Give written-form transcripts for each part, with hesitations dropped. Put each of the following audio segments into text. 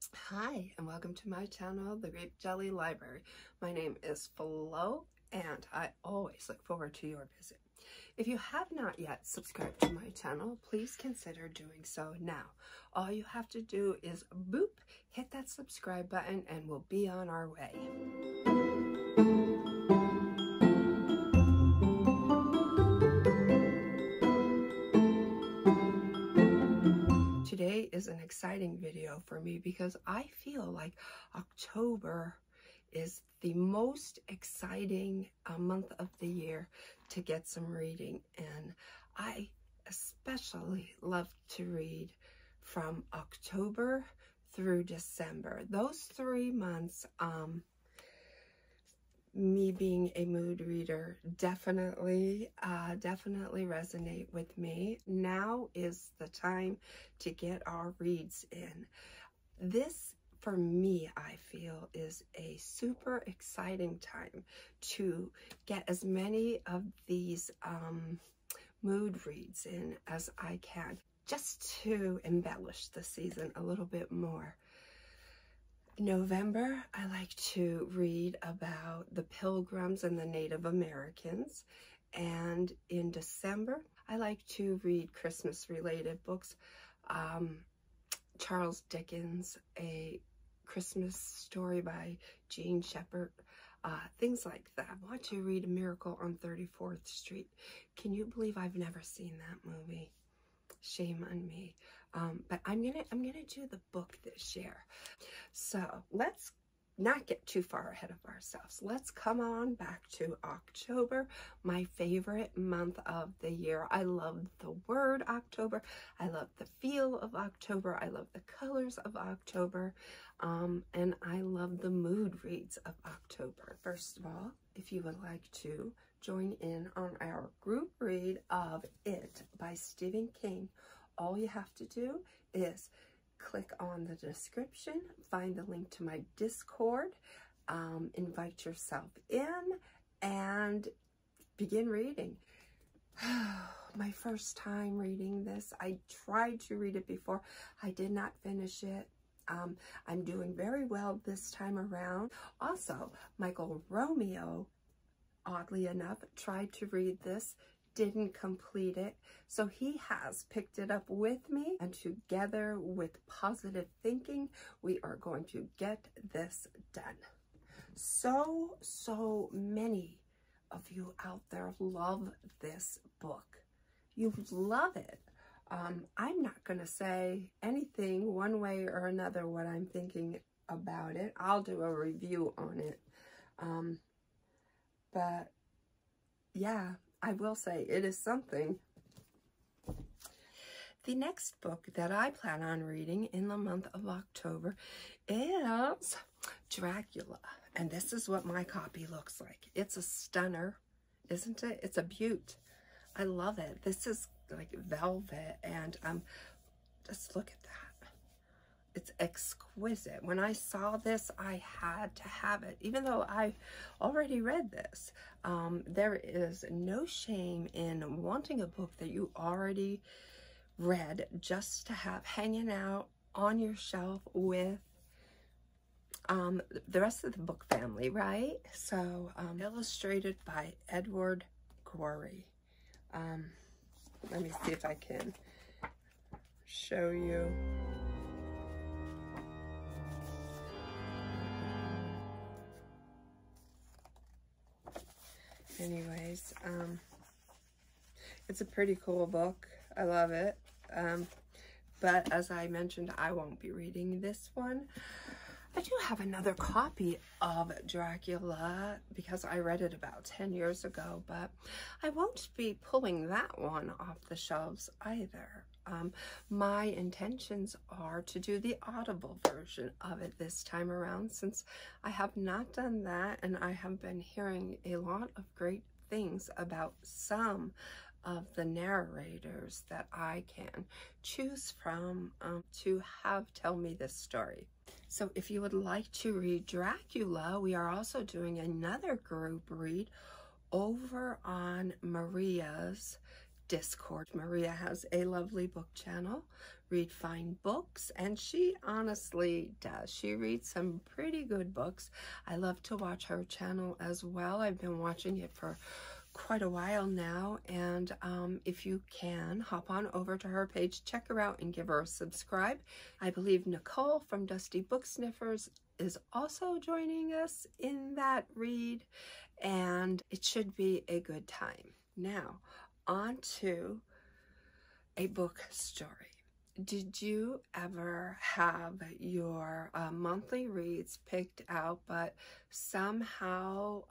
Hi, and welcome to my channel, the Grape Jelly Library. My name is Flo, and I always look forward to your visit. If you have not yet subscribed to my channel, please consider doing so now. All you have to do is boop, hit that subscribe button, and we'll be on our way. Today is an exciting video for me because I feel like October is the most exciting month of the year to get some reading, and I especially love to read from October through December. Those 3 months, me being a mood reader, definitely resonate with me. Now is the time to get our reads in. This, for me, I feel, is a super exciting time to get as many of these mood reads in as I can, just to embellish the season a little bit more. November, I like to read about the Pilgrims and the Native Americans. And in December, I like to read Christmas-related books. Charles Dickens, A Christmas Story by Jean Shepherd, things like that. I want to read A Miracle on 34th Street. Can you believe I've never seen that movie? Shame on me. But I'm gonna do the book this year. So let's not get too far ahead of ourselves. Let's come on back to October, my favorite month of the year. I love the word October. I love the feel of October. I love the colors of October. And I love the mood reads of October. First of all, if you would like to join in on our group read of It by Stephen King, all you have to do is click on the description, find the link to my Discord, invite yourself in, and begin reading. My first time reading this. I tried to read it before. I did not finish it. I'm doing very well this time around. Also, Michael Romeo, oddly enough, tried to read this, didn't complete it, so he has picked it up with me, and together with positive thinking, we are going to get this done. So many of you out there love this book. You love it. I'm not going to say anything one way or another what I'm thinking about it. I'll do a review on it. But yeah, I will say it is something. The next book that I plan on reading in the month of October is Dracula. And this is what my copy looks like. It's a stunner, isn't it? It's a beaut. I love it. This is like velvet, and just look at that. It's exquisite. When I saw this, I had to have it, even though I already read this. There is no shame in wanting a book that you already read just to have hanging out on your shelf with the rest of the book family, right? So, illustrated by Edward Gorey. Let me see if I can show you. Anyways, it's a pretty cool book. I love it. But as I mentioned, I won't be reading this one. I do have another copy of Dracula because I read it about 10 years ago, but I won't be pulling that one off the shelves either. My intentions are to do the Audible version of it this time around, since I have not done that, and I have been hearing a lot of great things about some of the narrators that I can choose from to have tell me this story. So if you would like to read Dracula, we are also doing another group read over on Maria's Discord. Maria has a lovely book channel, read fine books, and she honestly does. She reads some pretty good books. I love to watch her channel as well. I've been watching it for quite a while now, and if you can, hop on over to her page, check her out, and give her a subscribe. I believe Nicole from Dusty Book Sniffers is also joining us in that read, and it should be a good time. Now, on to a book story. Did you ever have your monthly reads picked out, but somehow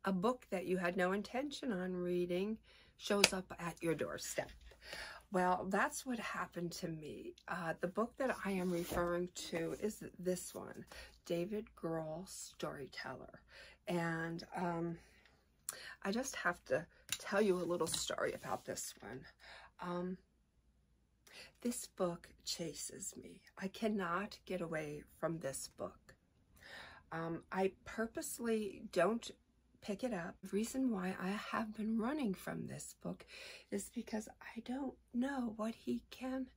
a book that you had no intention on reading shows up at your doorstep? Well, that's what happened to me. The book that I am referring to is this one, David Grohl, Storyteller. And I just have to tell you a little story about this one. This book chases me. I cannot get away from this book. I purposely don't pick it up. The reason why I have been running from this book is because I don't know what he can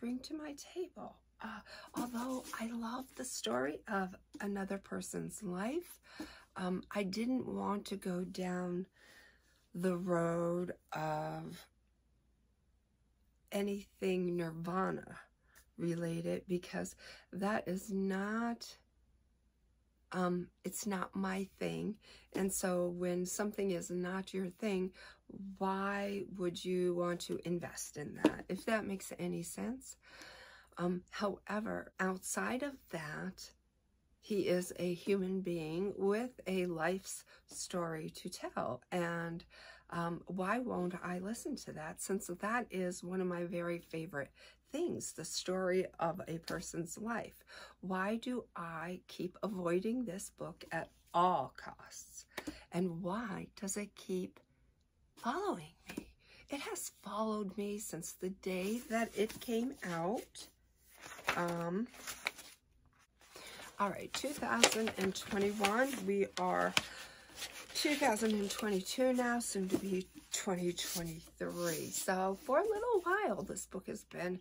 bring to my table. Although I love the story of another person's life, I didn't want to go down the road of anything Nirvana related, because that is not it's not my thing. And so when something is not your thing, why would you want to invest in that, if that makes any sense? However, outside of that, he is a human being with a life's story to tell. And why won't I listen to that, since that is one of my very favorite things, the story of a person's life? Why do I keep avoiding this book at all costs? And why does it keep following me? It has followed me since the day that it came out. All right, 2021. We are 2022 now, soon to be 2023. So for a little while, this book has been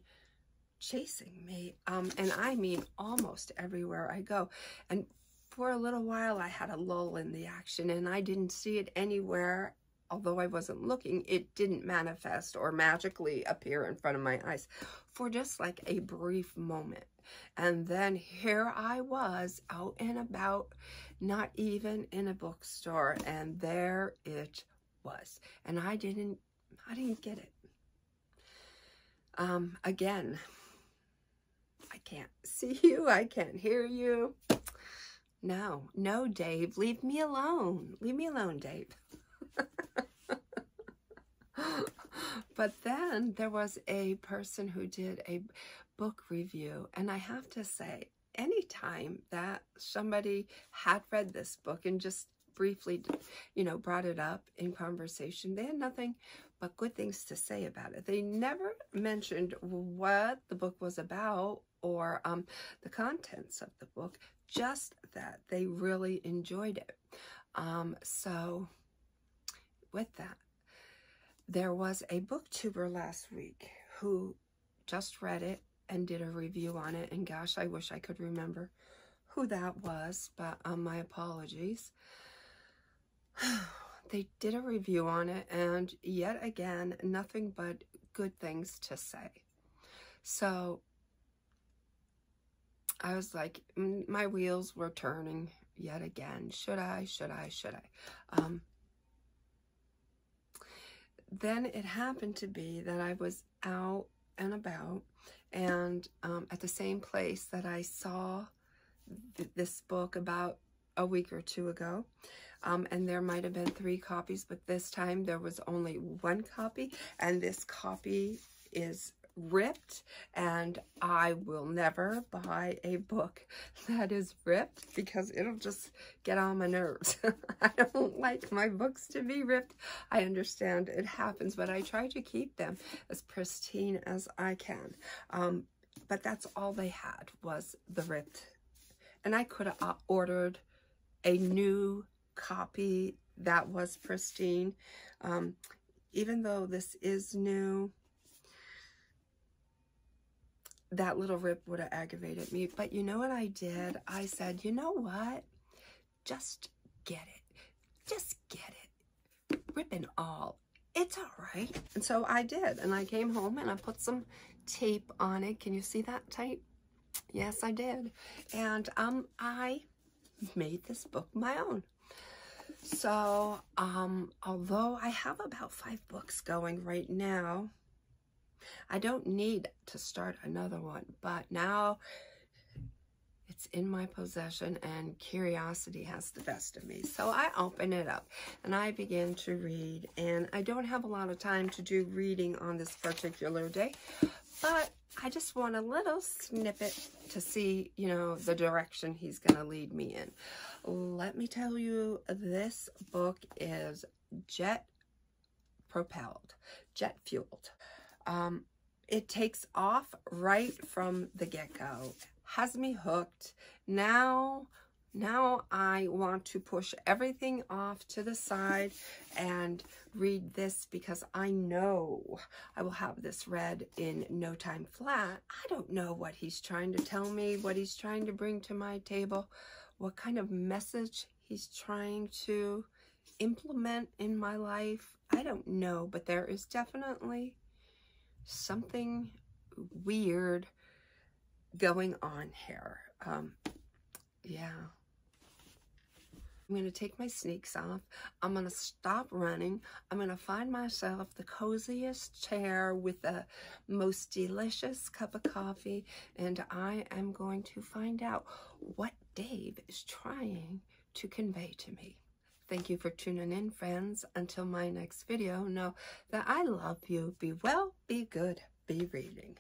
chasing me, and I mean almost everywhere I go. And for a little while, I had a lull in the action, and I didn't see it anywhere. Although I wasn't looking, it didn't manifest or magically appear in front of my eyes for just like a brief moment. And then here I was out and about, not even in a bookstore, and there it was. And I didn't get it. Again, I can't see you, I can't hear you. No, Dave, leave me alone. Leave me alone, Dave. But then there was a person who did a book review, and I have to say, anytime that somebody had read this book and just briefly, brought it up in conversation, they had nothing but good things to say about it. They never mentioned what the book was about or the contents of the book, just that they really enjoyed it. So with that, there was a booktuber last week who just read it and did a review on it. And gosh, I wish I could remember who that was, but my apologies. They did a review on it, and yet again, nothing but good things to say. So I was like, my wheels were turning yet again. Should I? Then it happened to be that I was out and about, and at the same place that I saw this book about a week or two ago. And there might have been 3 copies, but this time there was only 1 copy, and this copy is ripped, and I will never buy a book that is ripped because it'll just get on my nerves. I don't like my books to be ripped. I understand it happens, but I try to keep them as pristine as I can. But that's all they had, was the ripped. And I could have ordered a new copy that was pristine. Even though this is new, that little rip would have aggravated me. But you know what I did? I said, you know what? Just get it. Just get it. Rip and all. It's all right. And so I did. And I came home and I put some tape on it. Can you see that tape? Yes, I did. And I made this book my own. So, although I have about 5 books going right now, I don't need to start another one, but now it's in my possession and curiosity has the best of me. So I open it up and I begin to read, and I don't have a lot of time to do reading on this particular day, but I just want a little snippet to see, you know, the direction he's going to lead me in. Let me tell you, this book is jet propelled, jet fueled. It takes off right from the get-go, has me hooked. Now I want to push everything off to the side and read this, because I know I will have this read in no time flat. I don't know what he's trying to tell me, what he's trying to bring to my table, what kind of message he's trying to implement in my life. I don't know, but there is definitely something weird going on here. Yeah. I'm going to take my sneaks off. I'm going to stop running. I'm going to find myself the coziest chair with the most delicious cup of coffee, and I am going to find out what Dave is trying to convey to me. Thank you for tuning in, friends. Until my next video, know that I love you. Be well, be good, be reading.